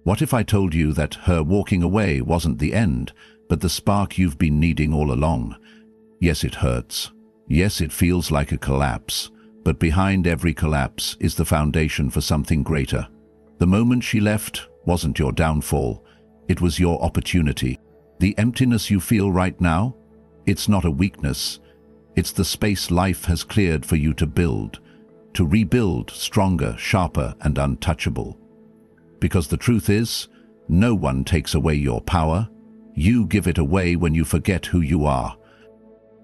What if I told you that her walking away wasn't the end, but the spark you've been needing all along? Yes, it hurts. Yes, it feels like a collapse. But behind every collapse is the foundation for something greater. The moment she left wasn't your downfall. It was your opportunity. The emptiness you feel right now, it's not a weakness. It's the space life has cleared for you to rebuild stronger, sharper, and untouchable. Because the truth is, no one takes away your power. You give it away when you forget who you are.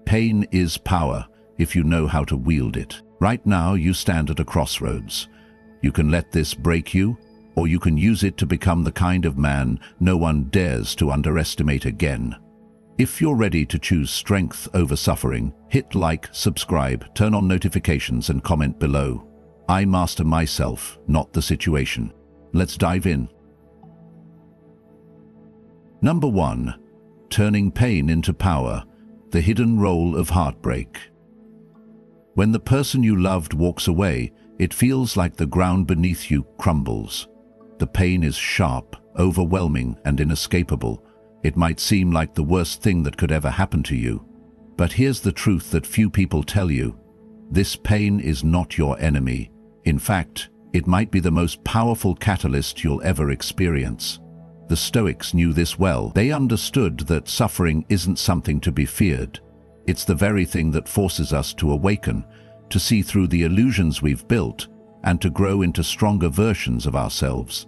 Pain is power if you know how to wield it. Right now, you stand at a crossroads. You can let this break you, or you can use it to become the kind of man no one dares to underestimate again. If you're ready to choose strength over suffering, hit like, subscribe, turn on notifications, and comment below. I master myself, not the situation. Let's dive in. Number 1. Turning pain into power. The hidden role of heartbreak. When the person you loved walks away, it feels like the ground beneath you crumbles. The pain is sharp, overwhelming, and inescapable. It might seem like the worst thing that could ever happen to you. But here's the truth that few people tell you. This pain is not your enemy. In fact, it might be the most powerful catalyst you'll ever experience. The Stoics knew this well. They understood that suffering isn't something to be feared. It's the very thing that forces us to awaken, to see through the illusions we've built, and to grow into stronger versions of ourselves.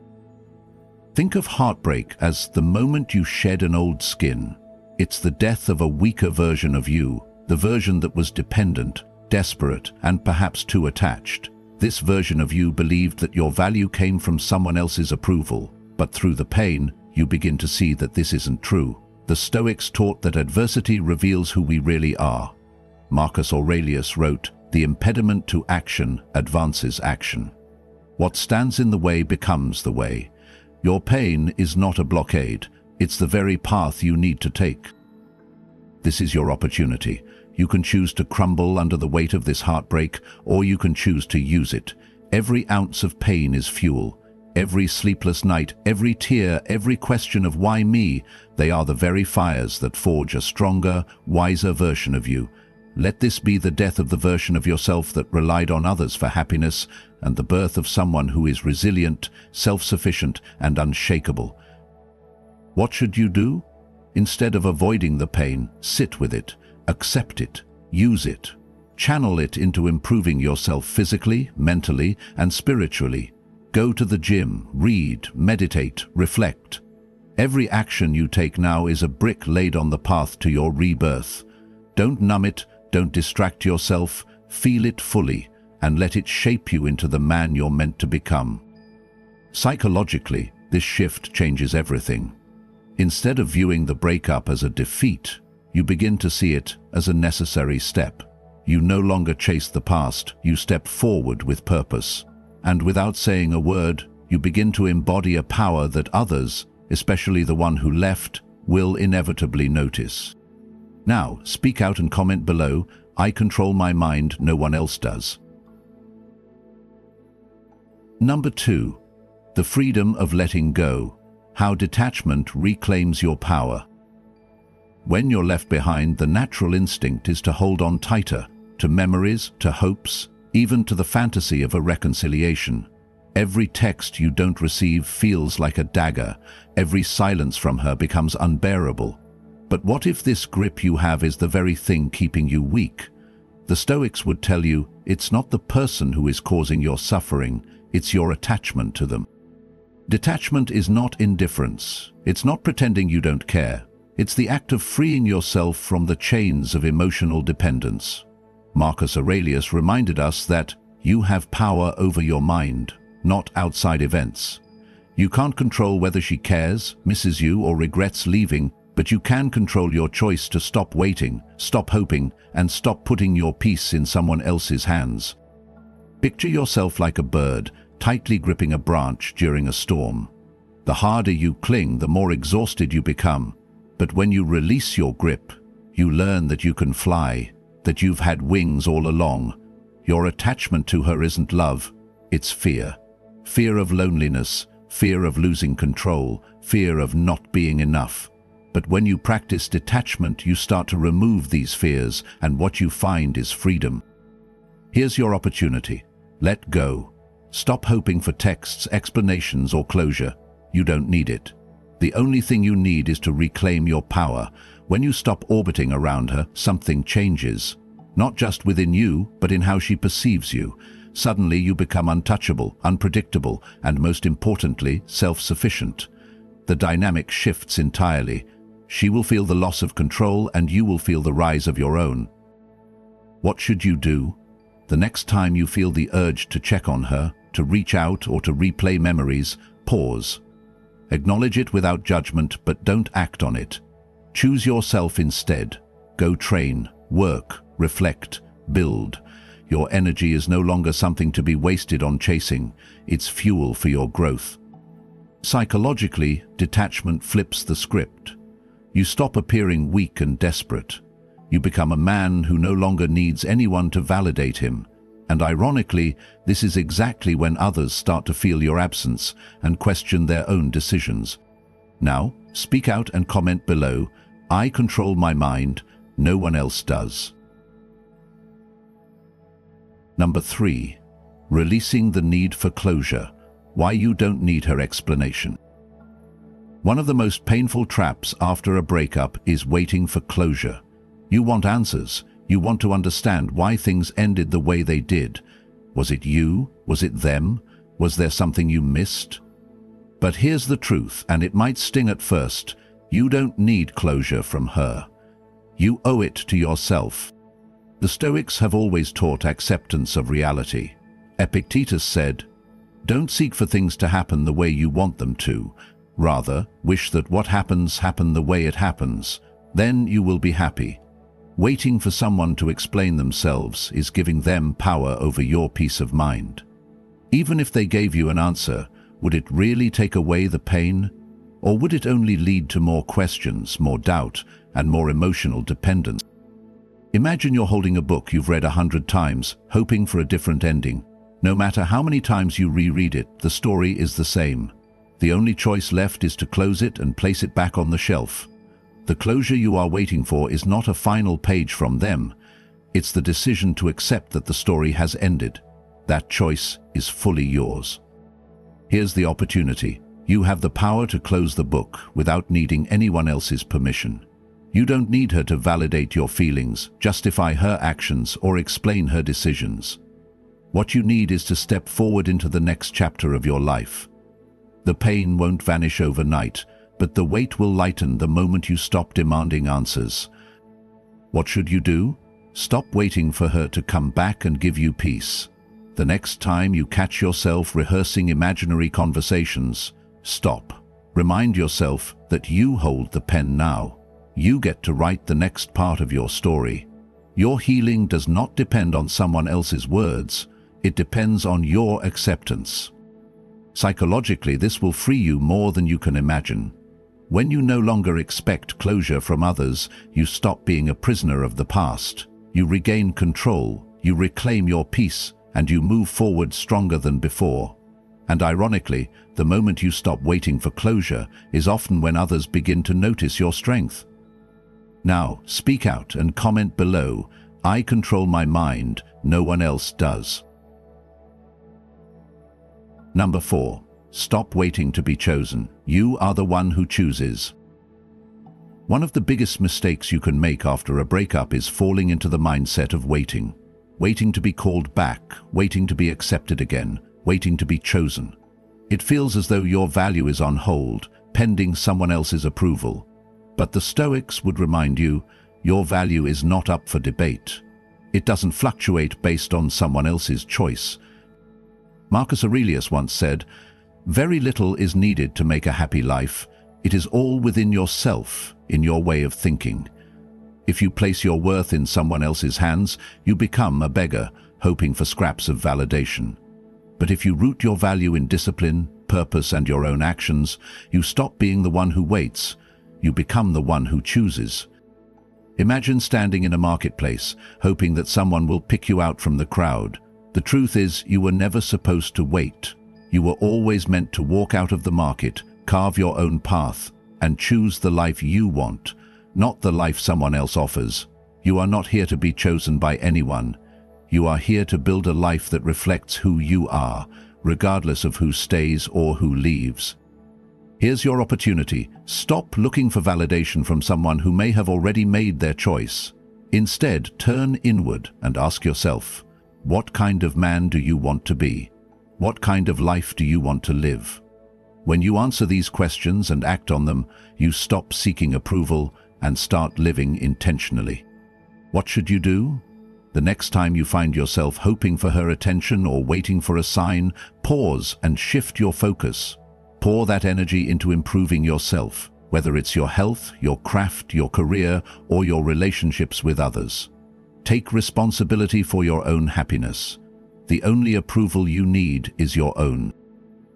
Think of heartbreak as the moment you shed an old skin. It's the death of a weaker version of you, the version that was dependent, desperate, and perhaps too attached. This version of you believed that your value came from someone else's approval, but through the pain, you begin to see that this isn't true. The Stoics taught that adversity reveals who we really are. Marcus Aurelius wrote, "The impediment to action advances action." What stands in the way becomes the way. Your pain is not a blockade, it's the very path you need to take. This is your opportunity. You can choose to crumble under the weight of this heartbreak, or you can choose to use it. Every ounce of pain is fuel. Every sleepless night, every tear, every question of why me, they are the very fires that forge a stronger, wiser version of you. Let this be the death of the version of yourself that relied on others for happiness, and the birth of someone who is resilient, self-sufficient, and unshakable. What should you do? Instead of avoiding the pain, sit with it, accept it, use it. Channel it into improving yourself physically, mentally, and spiritually. Go to the gym, read, meditate, reflect. Every action you take now is a brick laid on the path to your rebirth. Don't numb it, don't distract yourself, feel it fully, and let it shape you into the man you're meant to become. Psychologically, this shift changes everything. Instead of viewing the breakup as a defeat, you begin to see it as a necessary step. You no longer chase the past, you step forward with purpose. And without saying a word, you begin to embody a power that others, especially the one who left, will inevitably notice. Now, speak out and comment below. I control my mind, no one else does. Number 2. The freedom of letting go. How detachment reclaims your power. When you're left behind, the natural instinct is to hold on tighter, to memories, to hopes, even to the fantasy of a reconciliation. Every text you don't receive feels like a dagger. Every silence from her becomes unbearable. But what if this grip you have is the very thing keeping you weak? The Stoics would tell you it's not the person who is causing your suffering, it's your attachment to them. Detachment is not indifference. It's not pretending you don't care. It's the act of freeing yourself from the chains of emotional dependence. Marcus Aurelius reminded us that you have power over your mind, not outside events. You can't control whether she cares, misses you, or regrets leaving, but you can control your choice to stop waiting, stop hoping, and stop putting your peace in someone else's hands. Picture yourself like a bird, tightly gripping a branch during a storm. The harder you cling, the more exhausted you become. But when you release your grip, you learn that you can fly, that you've had wings all along. Your attachment to her isn't love, it's fear. Fear of loneliness, fear of losing control, fear of not being enough. But when you practice detachment, you start to remove these fears, and what you find is freedom. Here's your opportunity. Let go. Stop hoping for texts, explanations, or closure. You don't need it. The only thing you need is to reclaim your power. When you stop orbiting around her, something changes. Not just within you, but in how she perceives you. Suddenly you become untouchable, unpredictable, and most importantly, self-sufficient. The dynamic shifts entirely. She will feel the loss of control, and you will feel the rise of your own. What should you do? The next time you feel the urge to check on her, to reach out, or to replay memories, pause. Acknowledge it without judgment, but don't act on it. Choose yourself instead. Go train, work, reflect, build. Your energy is no longer something to be wasted on chasing. It's fuel for your growth. Psychologically, detachment flips the script. You stop appearing weak and desperate. You become a man who no longer needs anyone to validate him. And ironically, this is exactly when others start to feel your absence and question their own decisions. Now, speak out and comment below. I control my mind, no one else does. Number 3. Releasing the need for closure. Why you don't need her explanation. One of the most painful traps after a breakup is waiting for closure. You want answers. You want to understand why things ended the way they did. Was it you? Was it them? Was there something you missed? But here's the truth, and it might sting at first. You don't need closure from her. You owe it to yourself. The Stoics have always taught acceptance of reality. Epictetus said, "Don't seek for things to happen the way you want them to. Rather, wish that what happens happen the way it happens. Then you will be happy." Waiting for someone to explain themselves is giving them power over your peace of mind. Even if they gave you an answer, would it really take away the pain? Or would it only lead to more questions, more doubt, and more emotional dependence? Imagine you're holding a book you've read 100 times, hoping for a different ending. No matter how many times you reread it, the story is the same. The only choice left is to close it and place it back on the shelf. The closure you are waiting for is not a final page from them. It's the decision to accept that the story has ended. That choice is fully yours. Here's the opportunity. You have the power to close the book without needing anyone else's permission. You don't need her to validate your feelings, justify her actions, or explain her decisions. What you need is to step forward into the next chapter of your life. The pain won't vanish overnight, but the weight will lighten the moment you stop demanding answers. What should you do? Stop waiting for her to come back and give you peace. The next time you catch yourself rehearsing imaginary conversations, stop. Remind yourself that you hold the pen now. You get to write the next part of your story. Your healing does not depend on someone else's words. It depends on your acceptance. Psychologically, this will free you more than you can imagine. When you no longer expect closure from others, you stop being a prisoner of the past. You regain control, you reclaim your peace, and you move forward stronger than before. And ironically, the moment you stop waiting for closure is often when others begin to notice your strength. Now, speak out and comment below. I control my mind, no one else does. Number 4. Stop waiting to be chosen. You are the one who chooses. One of the biggest mistakes you can make after a breakup is falling into the mindset of waiting. Waiting to be called back, waiting to be accepted again, waiting to be chosen. It feels as though your value is on hold, pending someone else's approval. But the Stoics would remind you, your value is not up for debate. It doesn't fluctuate based on someone else's choice. Marcus Aurelius once said, "Very little is needed to make a happy life. It is all within yourself, in your way of thinking." If you place your worth in someone else's hands, you become a beggar, hoping for scraps of validation. But if you root your value in discipline, purpose, and your own actions, you stop being the one who waits. You become the one who chooses. Imagine standing in a marketplace, hoping that someone will pick you out from the crowd. The truth is, you were never supposed to wait. You were always meant to walk out of the market, carve your own path, and choose the life you want, not the life someone else offers. You are not here to be chosen by anyone. You are here to build a life that reflects who you are, regardless of who stays or who leaves. Here's your opportunity. Stop looking for validation from someone who may have already made their choice. Instead, turn inward and ask yourself, what kind of man do you want to be? What kind of life do you want to live? When you answer these questions and act on them, you stop seeking approval and start living intentionally. What should you do? The next time you find yourself hoping for her attention or waiting for a sign, pause and shift your focus. Pour that energy into improving yourself, whether it's your health, your craft, your career, or your relationships with others. Take responsibility for your own happiness. The only approval you need is your own.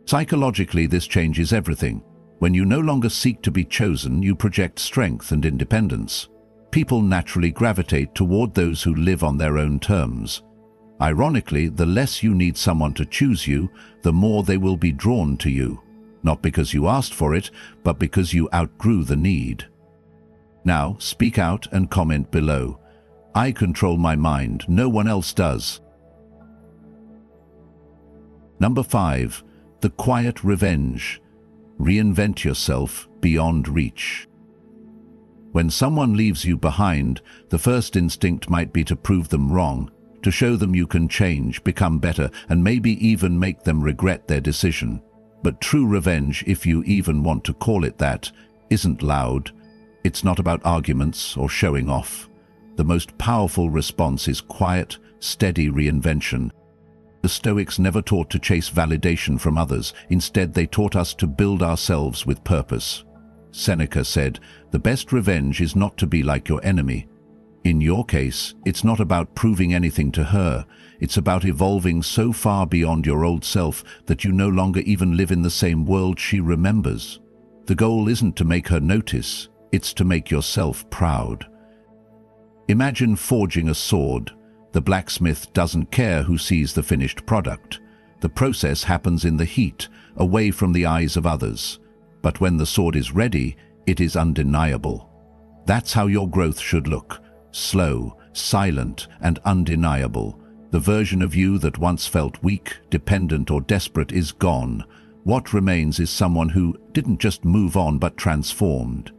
Psychologically, this changes everything. When you no longer seek to be chosen, you project strength and independence. People naturally gravitate toward those who live on their own terms. Ironically, the less you need someone to choose you, the more they will be drawn to you. Not because you asked for it, but because you outgrew the need. Now, speak out and comment below. I control my mind, no one else does. Number 5. The quiet revenge. Reinvent yourself beyond reach. When someone leaves you behind, the first instinct might be to prove them wrong, to show them you can change, become better, and maybe even make them regret their decision. But true revenge, if you even want to call it that, isn't loud. It's not about arguments or showing off. The most powerful response is quiet, steady reinvention. The Stoics never taught to chase validation from others. Instead, they taught us to build ourselves with purpose. Seneca said, "The best revenge is not to be like your enemy." In your case, it's not about proving anything to her. It's about evolving so far beyond your old self that you no longer even live in the same world she remembers. The goal isn't to make her notice, it's to make yourself proud. Imagine forging a sword. The blacksmith doesn't care who sees the finished product. The process happens in the heat, away from the eyes of others. But when the sword is ready, it is undeniable. That's how your growth should look. Slow, silent, and undeniable. The version of you that once felt weak, dependent, or desperate is gone. What remains is someone who didn't just move on but transformed.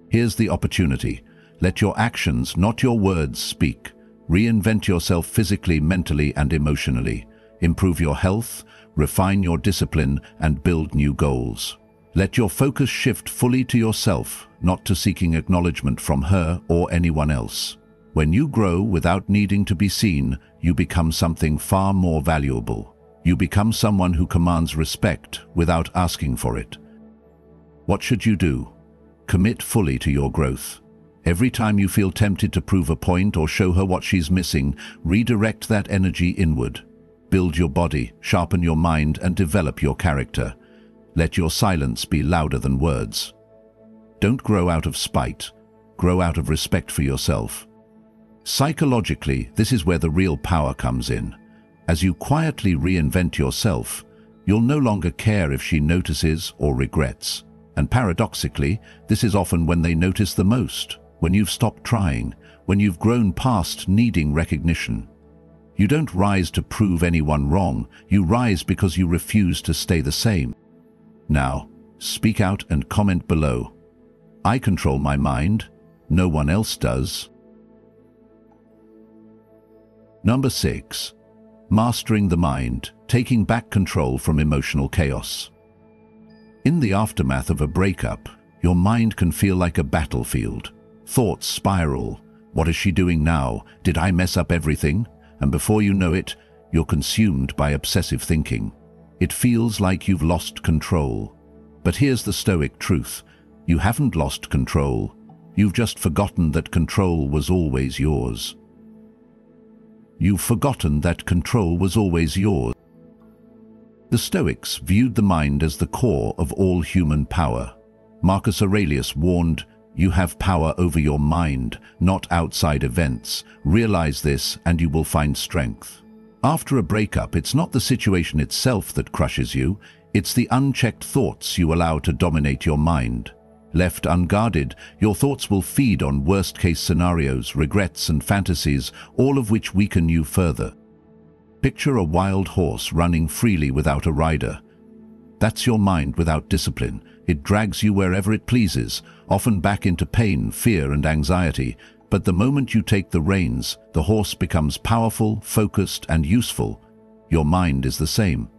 Here's the opportunity. Let your actions, not your words, speak. Reinvent yourself physically, mentally, and emotionally. Improve your health, refine your discipline, and build new goals. Let your focus shift fully to yourself, not to seeking acknowledgement from her or anyone else. When you grow without needing to be seen, you become something far more valuable. You become someone who commands respect without asking for it. What should you do? Commit fully to your growth. Every time you feel tempted to prove a point or show her what she's missing, redirect that energy inward. Build your body, sharpen your mind, and develop your character. Let your silence be louder than words. Don't grow out of spite. Grow out of respect for yourself. Psychologically, this is where the real power comes in. As you quietly reinvent yourself, you'll no longer care if she notices or regrets. And paradoxically, this is often when they notice the most, when you've stopped trying, when you've grown past needing recognition. You don't rise to prove anyone wrong, you rise because you refuse to stay the same. Now, speak out and comment below. I control my mind, no one else does. Number 6. Mastering the mind, taking back control from emotional chaos. In the aftermath of a breakup, your mind can feel like a battlefield. Thoughts spiral. What is she doing now? Did I mess up everything? And before you know it, you're consumed by obsessive thinking. It feels like you've lost control. But here's the Stoic truth. You haven't lost control. You've just forgotten that control was always yours. You've forgotten that control was always yours. The Stoics viewed the mind as the core of all human power. Marcus Aurelius warned, "You have power over your mind, not outside events. Realize this and you will find strength." After a breakup, it's not the situation itself that crushes you, it's the unchecked thoughts you allow to dominate your mind. Left unguarded, your thoughts will feed on worst-case scenarios, regrets and fantasies, all of which weaken you further. Picture a wild horse running freely without a rider. That's your mind without discipline. It drags you wherever it pleases, often back into pain, fear and anxiety. But the moment you take the reins, the horse becomes powerful, focused and useful. Your mind is the same.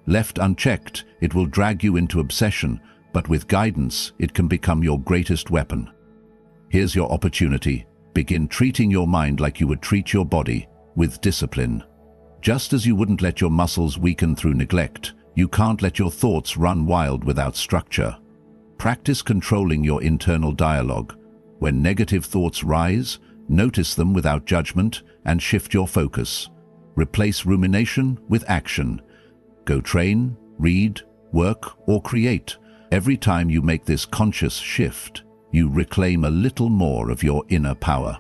Left unchecked, it will drag you into obsession, but with guidance, it can become your greatest weapon. Here's your opportunity. Begin treating your mind like you would treat your body, with discipline. Just as you wouldn't let your muscles weaken through neglect, you can't let your thoughts run wild without structure. Practice controlling your internal dialogue. When negative thoughts rise, notice them without judgment and shift your focus. Replace rumination with action. Go train, read, work, or create. Every time you make this conscious shift, you reclaim a little more of your inner power.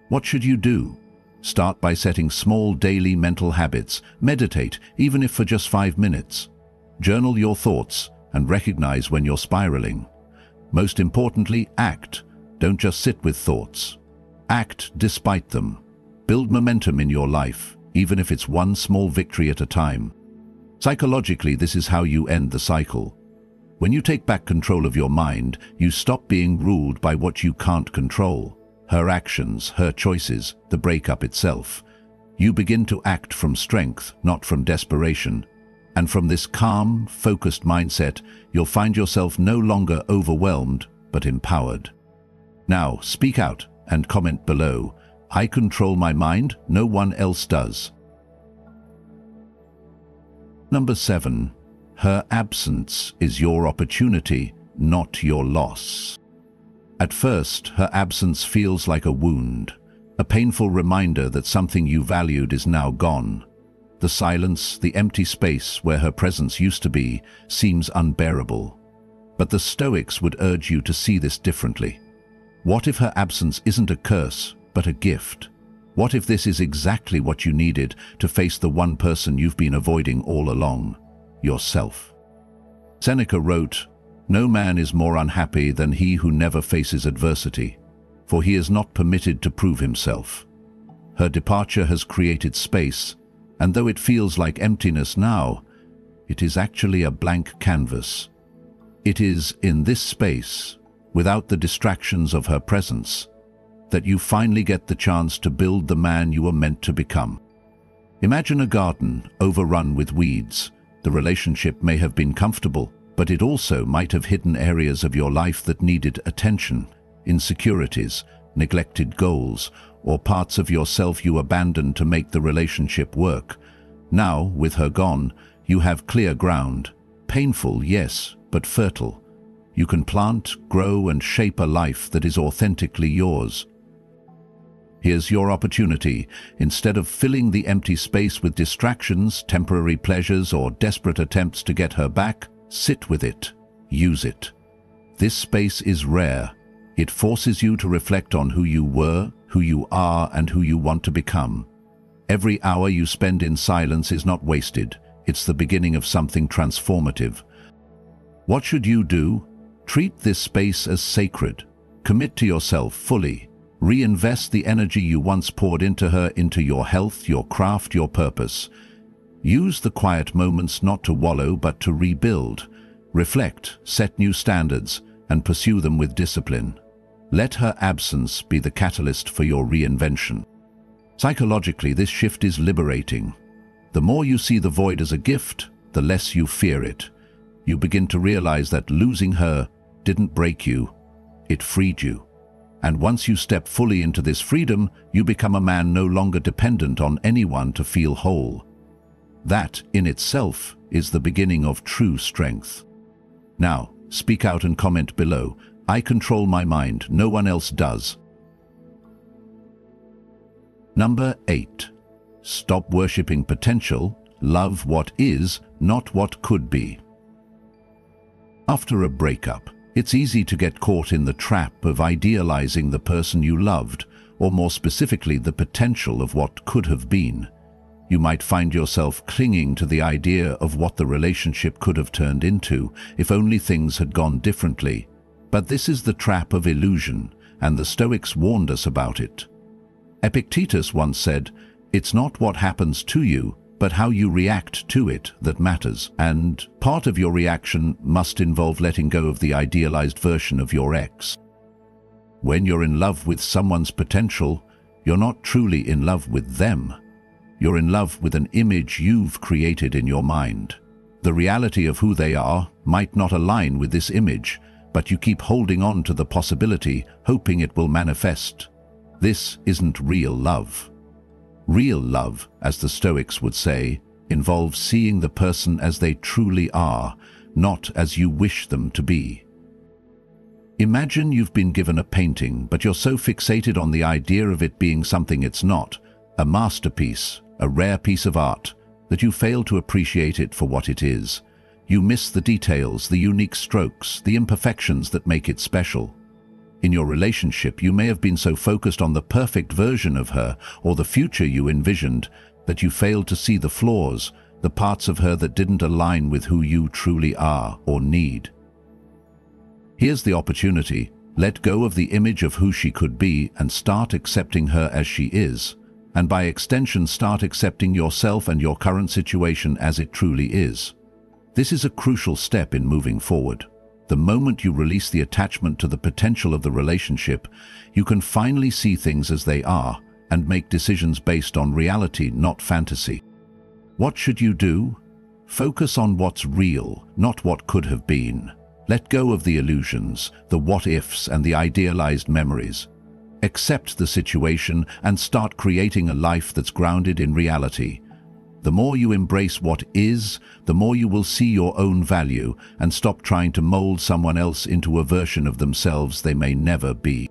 What should you do? Start by setting small daily mental habits. Meditate, even if for just 5 minutes. Journal your thoughts and recognize when you're spiraling. Most importantly, act. Don't just sit with thoughts. Act despite them. Build momentum in your life, even if it's one small victory at a time. Psychologically, this is how you end the cycle. When you take back control of your mind, you stop being ruled by what you can't control. Her actions, her choices, the breakup itself. You begin to act from strength, not from desperation. And from this calm, focused mindset, you'll find yourself no longer overwhelmed, but empowered. Now, speak out and comment below. I control my mind, no one else does. Number 7. Her absence is your opportunity, not your loss. At first, her absence feels like a wound, a painful reminder that something you valued is now gone. The silence, the empty space where her presence used to be, seems unbearable. But the Stoics would urge you to see this differently. What if her absence isn't a curse, but a gift? What if this is exactly what you needed to face the one person you've been avoiding all along? Yourself. Seneca wrote, "No man is more unhappy than he who never faces adversity, for he is not permitted to prove himself." Her departure has created space, and though it feels like emptiness now, it is actually a blank canvas. It is in this space, without the distractions of her presence, that you finally get the chance to build the man you were meant to become. Imagine a garden overrun with weeds. The relationship may have been comfortable, but it also might have hidden areas of your life that needed attention, insecurities, neglected goals, or parts of yourself you abandoned to make the relationship work. Now, with her gone, you have clear ground. Painful, yes, but fertile. You can plant, grow, and shape a life that is authentically yours. Here's your opportunity. Instead of filling the empty space with distractions, temporary pleasures, or desperate attempts to get her back, sit with it. Use it. This space is rare. It forces you to reflect on who you were, who you are, and who you want to become. Every hour you spend in silence is not wasted. It's the beginning of something transformative. What should you do? Treat this space as sacred. Commit to yourself fully. Reinvest the energy you once poured into her into your health, your craft, your purpose. Use the quiet moments not to wallow but to rebuild. Reflect, set new standards, and pursue them with discipline. Let her absence be the catalyst for your reinvention. Psychologically, this shift is liberating. The more you see the void as a gift, the less you fear it. You begin to realize that losing her didn't break you, it freed you. And once you step fully into this freedom, you become a man no longer dependent on anyone to feel whole. That, in itself, is the beginning of true strength. Now, speak out and comment below. I control my mind, no one else does. Number 8. Stop worshipping potential, love what is, not what could be. After a breakup, it's easy to get caught in the trap of idealizing the person you loved, or more specifically, the potential of what could have been. You might find yourself clinging to the idea of what the relationship could have turned into if only things had gone differently. But this is the trap of illusion, and the Stoics warned us about it. Epictetus once said, "It's not what happens to you, but how you react to it that matters." And part of your reaction must involve letting go of the idealized version of your ex. When you're in love with someone's potential, you're not truly in love with them. You're in love with an image you've created in your mind. The reality of who they are might not align with this image, but you keep holding on to the possibility, hoping it will manifest. This isn't real love. Real love, as the Stoics would say, involves seeing the person as they truly are, not as you wish them to be. Imagine you've been given a painting, but you're so fixated on the idea of it being something it's not, a masterpiece, a rare piece of art, that you fail to appreciate it for what it is. You miss the details, the unique strokes, the imperfections that make it special. In your relationship, you may have been so focused on the perfect version of her or the future you envisioned that you failed to see the flaws, the parts of her that didn't align with who you truly are or need. Here's the opportunity. Let go of the image of who she could be and start accepting her as she is. And by extension, start accepting yourself and your current situation as it truly is. This is a crucial step in moving forward. The moment you release the attachment to the potential of the relationship, you can finally see things as they are and make decisions based on reality, not fantasy. What should you do? Focus on what's real, not what could have been. Let go of the illusions, the what-ifs, and the idealized memories. Accept the situation and start creating a life that's grounded in reality. The more you embrace what is, the more you will see your own value and stop trying to mold someone else into a version of themselves they may never be.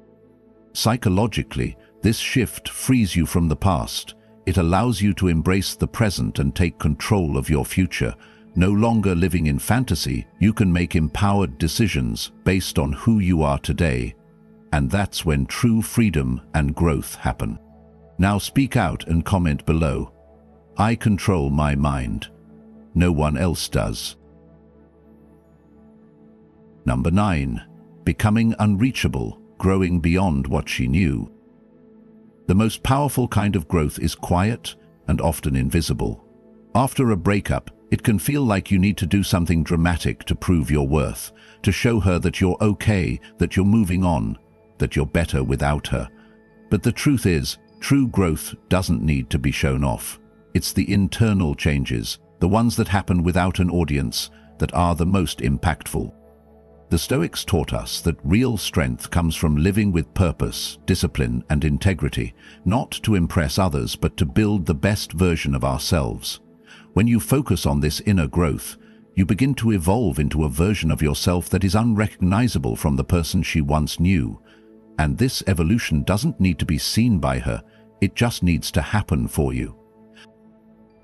Psychologically, this shift frees you from the past. It allows you to embrace the present and take control of your future. No longer living in fantasy, you can make empowered decisions based on who you are today. And that's when true freedom and growth happen. Now speak out and comment below. I control my mind. No one else does. Number 9. Becoming unreachable, growing beyond what she knew. The most powerful kind of growth is quiet and often invisible. After a breakup, it can feel like you need to do something dramatic to prove your worth, to show her that you're okay, that you're moving on, that you're better without her. But the truth is, true growth doesn't need to be shown off. It's the internal changes, the ones that happen without an audience, that are the most impactful. The Stoics taught us that real strength comes from living with purpose, discipline, and integrity, not to impress others but to build the best version of ourselves. When you focus on this inner growth, you begin to evolve into a version of yourself that is unrecognizable from the person she once knew. And this evolution doesn't need to be seen by her, it just needs to happen for you.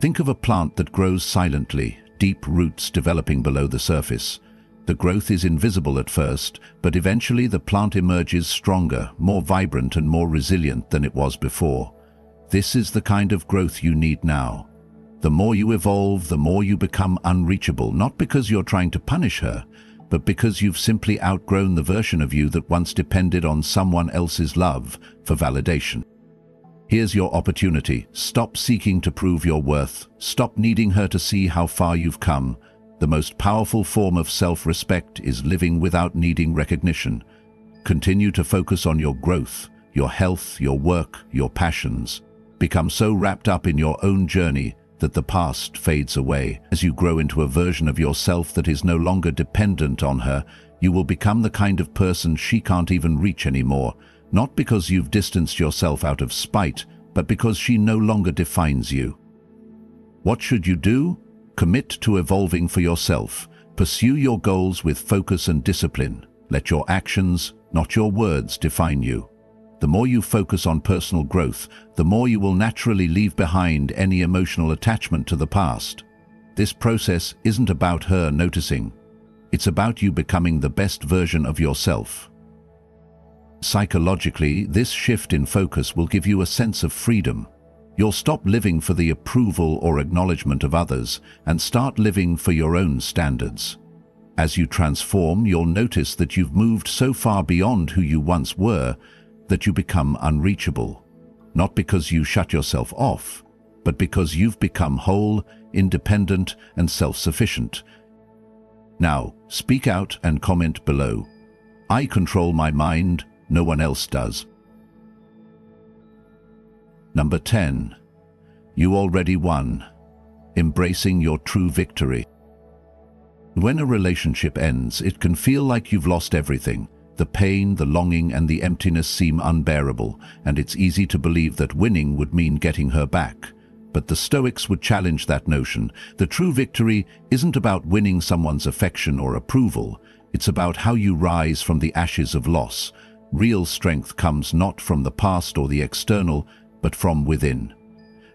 Think of a plant that grows silently, deep roots developing below the surface. The growth is invisible at first, but eventually the plant emerges stronger, more vibrant and more resilient than it was before. This is the kind of growth you need now. The more you evolve, the more you become unreachable, not because you're trying to punish her, but because you've simply outgrown the version of you that once depended on someone else's love for validation. Here's your opportunity. Stop seeking to prove your worth. Stop needing her to see how far you've come. The most powerful form of self-respect is living without needing recognition. Continue to focus on your growth, your health, your work, your passions. Become so wrapped up in your own journey that the past fades away. As you grow into a version of yourself that is no longer dependent on her, you will become the kind of person she can't even reach anymore, not because you've distanced yourself out of spite, but because she no longer defines you. What should you do? Commit to evolving for yourself. Pursue your goals with focus and discipline. Let your actions, not your words, define you. The more you focus on personal growth, the more you will naturally leave behind any emotional attachment to the past. This process isn't about her noticing. It's about you becoming the best version of yourself. Psychologically, this shift in focus will give you a sense of freedom. You'll stop living for the approval or acknowledgement of others and start living for your own standards. As you transform, you'll notice that you've moved so far beyond who you once were that you become unreachable. Not because you shut yourself off, but because you've become whole, independent, and self-sufficient. Now, speak out and comment below. I control my mind, no one else does. Number 10. You already won. Embracing your true victory. When a relationship ends, it can feel like you've lost everything. The pain, the longing, and the emptiness seem unbearable, and it's easy to believe that winning would mean getting her back. But the Stoics would challenge that notion. The true victory isn't about winning someone's affection or approval. It's about how you rise from the ashes of loss. Real strength comes not from the past or the external, but from within.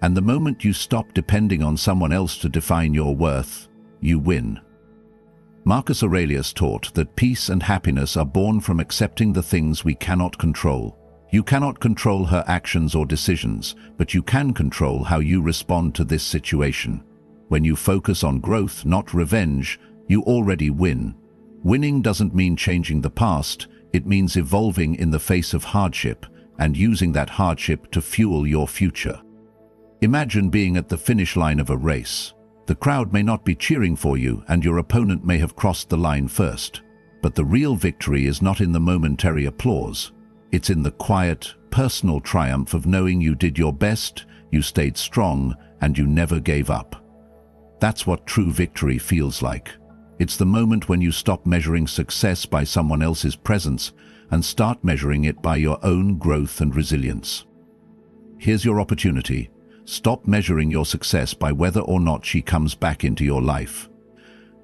And the moment you stop depending on someone else to define your worth, you win. Marcus Aurelius taught that peace and happiness are born from accepting the things we cannot control. You cannot control her actions or decisions, but you can control how you respond to this situation. When you focus on growth, not revenge, you already win. Winning doesn't mean changing the past, it means evolving in the face of hardship and using that hardship to fuel your future. Imagine being at the finish line of a race. The crowd may not be cheering for you, and your opponent may have crossed the line first. But the real victory is not in the momentary applause. It's in the quiet, personal triumph of knowing you did your best, you stayed strong, and you never gave up. That's what true victory feels like. It's the moment when you stop measuring success by someone else's presence and start measuring it by your own growth and resilience. Here's your opportunity. Stop measuring your success by whether or not she comes back into your life.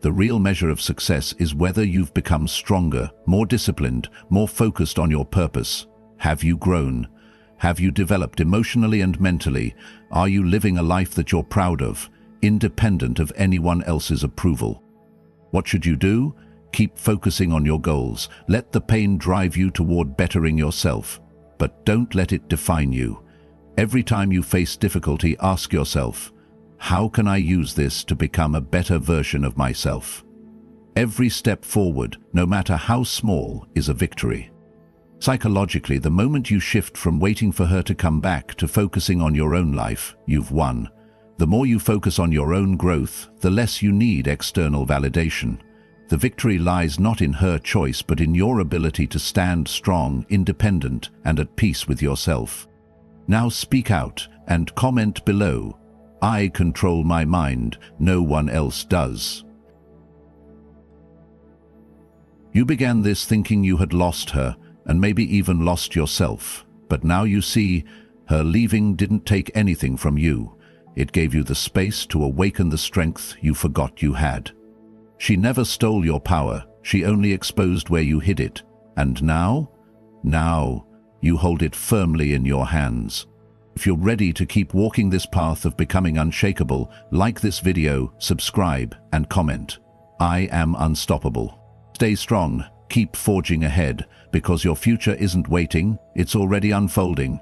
The real measure of success is whether you've become stronger, more disciplined, more focused on your purpose. Have you grown? Have you developed emotionally and mentally? Are you living a life that you're proud of, independent of anyone else's approval? What should you do? Keep focusing on your goals. Let the pain drive you toward bettering yourself, but don't let it define you. Every time you face difficulty, ask yourself, how can I use this to become a better version of myself? Every step forward, no matter how small, is a victory. Psychologically, the moment you shift from waiting for her to come back to focusing on your own life, you've won. The more you focus on your own growth, the less you need external validation. The victory lies not in her choice, but in your ability to stand strong, independent, and at peace with yourself. Now speak out and comment below. I control my mind, no one else does. You began this thinking you had lost her, and maybe even lost yourself. But now you see, her leaving didn't take anything from you. It gave you the space to awaken the strength you forgot you had. She never stole your power, she only exposed where you hid it. And now? Now, you hold it firmly in your hands. If you're ready to keep walking this path of becoming unshakable, like this video, subscribe, and comment. I am unstoppable. Stay strong, keep forging ahead, because your future isn't waiting, it's already unfolding.